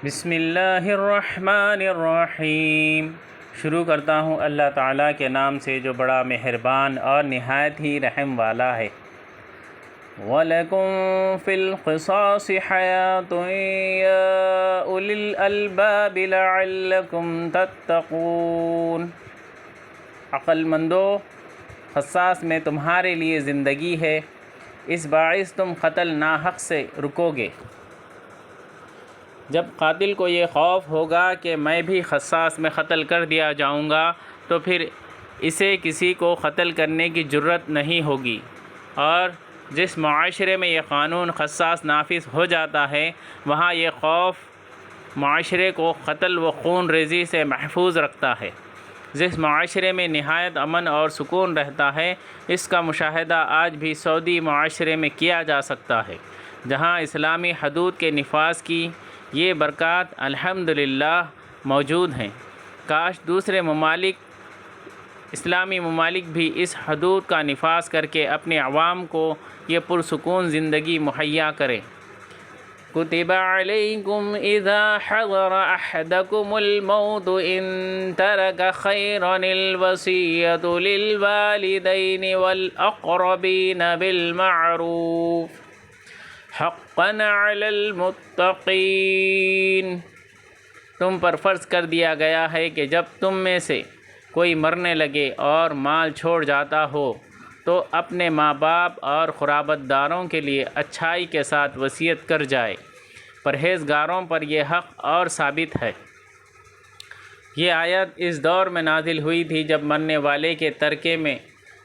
بسم اللہ الرحمن الرحیم۔ شروع کرتا ہوں اللہ تعالیٰ کے نام سے جو بڑا مہربان اور نہایت ہی رحم والا ہے۔ وَلَكُمْ فِي الْقِصَاصِ حَيَاةٌ يَا أُولِي الْأَلْبَابِ لَعَلَّكُمْ تَتَّقُونَ۔ عقل مندو، قصاص میں تمہارے لیے زندگی ہے، اس باعث تم قتل ناحق سے رکو گے۔ جب قاتل کو یہ خوف ہوگا کہ میں بھی قصاص میں قتل کر دیا جاؤں گا تو پھر اسے کسی کو قتل کرنے کی جرت نہیں ہوگی، اور جس معاشرے میں یہ قانون قصاص نافذ ہو جاتا ہے وہاں یہ خوف معاشرے کو قتل و خون ریزی سے محفوظ رکھتا ہے۔ جس معاشرے میں نہایت امن اور سکون رہتا ہے، اس کا مشاہدہ آج بھی سعودی معاشرے میں کیا جا سکتا ہے، جہاں اسلامی حدود کے نفاذ کی یہ برکات الحمدللہ موجود ہیں۔ کاش دوسرے اسلامی ممالک بھی اس حدود کا نفاذ کر کے اپنے عوام کو یہ پرسکون زندگی مہیا کریں۔ كُتِبَ عَلَيْكُمْ إِذَا حَضَرَ أَحَدَكُمُ الْمَوْتُ إِن تَرَكَ خَيْرًا الْوَصِيَّةُ لِلْوَالِدَيْنِ وَالْأَقْرَبِينَ بِالْمَعْرُوفِ حَقًّا عَلَى الْمُتَّقِينَ۔ تم پر فرض کر دیا گیا ہے کہ جب تم میں سے کوئی مرنے لگے اور مال چھوڑ جاتا ہو تو اپنے ماں باپ اور قرابت داروں کے لیے اچھائی کے ساتھ وصیت کر جائے۔ پرہیزگاروں پر یہ حق اور ثابت ہے۔ یہ آیت اس دور میں نازل ہوئی تھی جب مرنے والے کے ترکے میں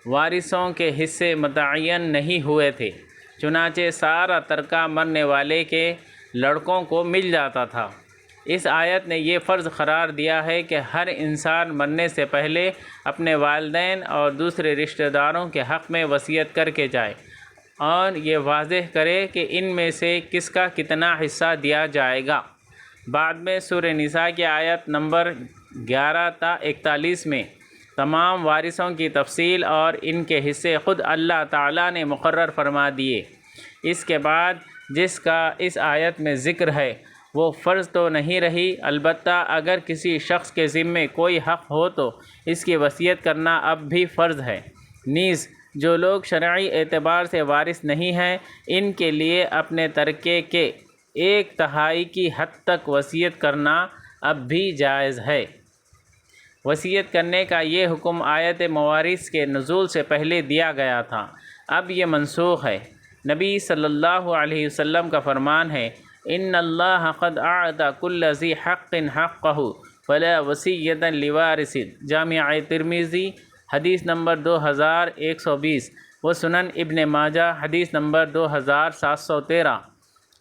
وارثوں کے حصے متعین نہیں ہوئے تھے، چنانچہ سارا ترکہ مرنے والے کے لڑکوں کو مل جاتا تھا۔ اس آیت نے یہ فرض قرار دیا ہے کہ ہر انسان مرنے سے پہلے اپنے والدین اور دوسرے رشتہ داروں کے حق میں وصیت کر کے جائے اور یہ واضح کرے کہ ان میں سے کس کا کتنا حصہ دیا جائے گا۔ بعد میں سورہ نساء کی آیت نمبر 11 تا 41 میں تمام وارثوں کی تفصیل اور ان کے حصے خود اللہ تعالیٰ نے مقرر فرما دیے۔ اس کے بعد جس کا اس آیت میں ذکر ہے وہ فرض تو نہیں رہی، البتہ اگر کسی شخص کے ذمے کوئی حق ہو تو اس کی وصیت کرنا اب بھی فرض ہے۔ نیز جو لوگ شرعی اعتبار سے وارث نہیں ہیں، ان کے لیے اپنے ترکے کے 1/3 کی حد تک وصیت کرنا اب بھی جائز ہے۔ وصیت کرنے کا یہ حکم آیت موارث کے نزول سے پہلے دیا گیا تھا، اب یہ منسوخ ہے۔ نبی صلی اللہ علیہ وسلم کا فرمان ہے، ان اللہ قد اعطى كل ذی حق حقہ فلا وصیۃ لوارث۔ جامع ترمذی حدیث نمبر 2120 و سنن ابن ماجہ حدیث نمبر 2713۔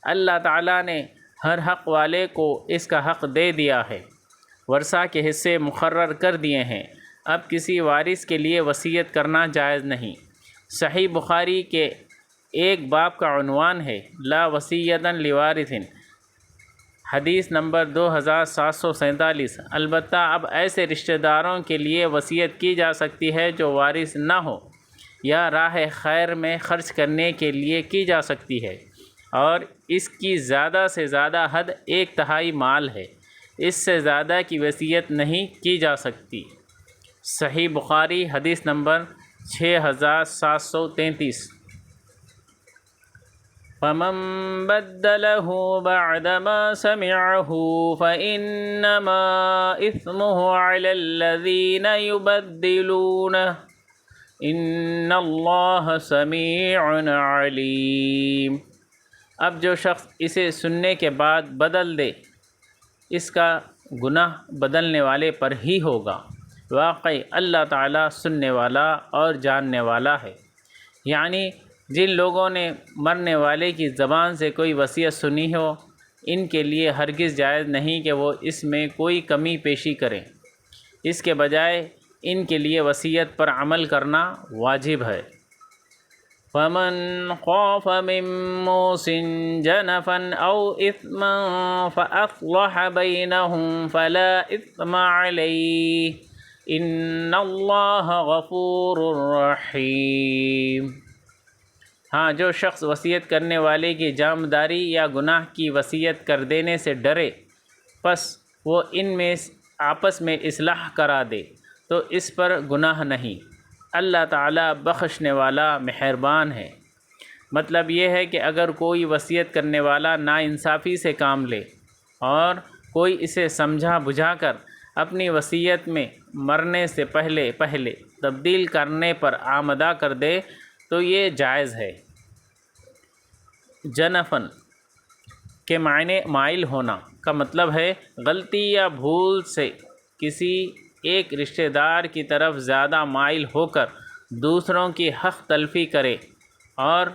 اللہ تعالیٰ نے ہر حق والے کو اس کا حق دے دیا ہے، ورثہ کے حصے مقرر کر دیے ہیں، اب کسی وارث کے لیے وصیت کرنا جائز نہیں۔ صحیح بخاری کے ایک باب کا عنوان ہے لا وصیۃ لوارث، حدیث نمبر 2747۔ البتہ اب ایسے رشتہ داروں کے لیے وصیت کی جا سکتی ہے جو وارث نہ ہو، یا راہ خیر میں خرچ کرنے کے لیے کی جا سکتی ہے، اور اس کی زیادہ سے زیادہ حد 1/3 مال ہے، اس سے زیادہ کی وصیت نہیں کی جا سکتی۔ صحیح بخاری حدیث نمبر 6733۔ فَمَن بَدَّلَهُ بَعْدَمَا سَمِعَهُ فَإِنَّمَا إِثْمُهُ عَلَى الَّذِينَ يُبَدِّلُونَهُ إِنَّ اللَّهَ سَمِيعٌ عَلِيمٌ۔ اب جو شخص اسے سننے کے بعد بدل دے، اس کا گناہ بدلنے والے پر ہی ہوگا۔ واقعی اللہ تعالیٰ سننے والا اور جاننے والا ہے۔ یعنی جن لوگوں نے مرنے والے کی زبان سے کوئی وصیت سنی ہو، ان کے لیے ہرگز جائز نہیں کہ وہ اس میں کوئی کمی پیشی کریں، اس کے بجائے ان کے لیے وصیت پر عمل کرنا واجب ہے۔ فَمَن خَافَ مِن مُّوصٍ جَنَفًا أَوْ إِثْمًا فَأَصْلَحَ بَيْنَهُمْ فَلَا إِثْمَ عَلَيْهِ إِنَّ اللَّهَ غَفُورٌ رَّحِيمٌ۔ ہاں، جو شخص وصیت کرنے والے کی جانبداری یا گناہ کی وصیت کر دینے سے ڈرے پس وہ ان میں آپس میں اصلاح کرا دے تو اس پر گناہ نہیں۔ اللہ تعالیٰ بخشنے والا مہربان ہے۔ مطلب یہ ہے کہ اگر کوئی وصیت کرنے والا ناانصافی سے کام لے اور کوئی اسے سمجھا بجھا کر اپنی وصیت میں مرنے سے پہلے تبدیل کرنے پر آمادہ کر دے تو یہ جائز ہے۔ جنفن کے معنی مائل ہونا کا مطلب ہے غلطی یا بھول سے کسی ایک رشتہ دار کی طرف زیادہ مائل ہو کر دوسروں کی حق تلفی کرے، اور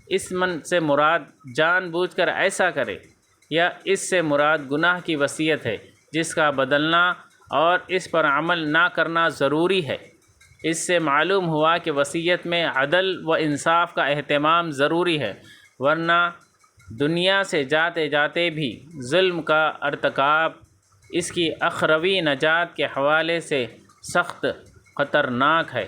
اس من سے مراد جان بوجھ کر ایسا کرے، یا اس سے مراد گناہ کی وصیت ہے جس کا بدلنا اور اس پر عمل نہ کرنا ضروری ہے۔ اس سے معلوم ہوا کہ وصیت میں عدل و انصاف کا اہتمام ضروری ہے، ورنہ دنیا سے جاتے جاتے بھی ظلم کا ارتکاب اس کی اخروی نجات کے حوالے سے سخت خطرناک ہے۔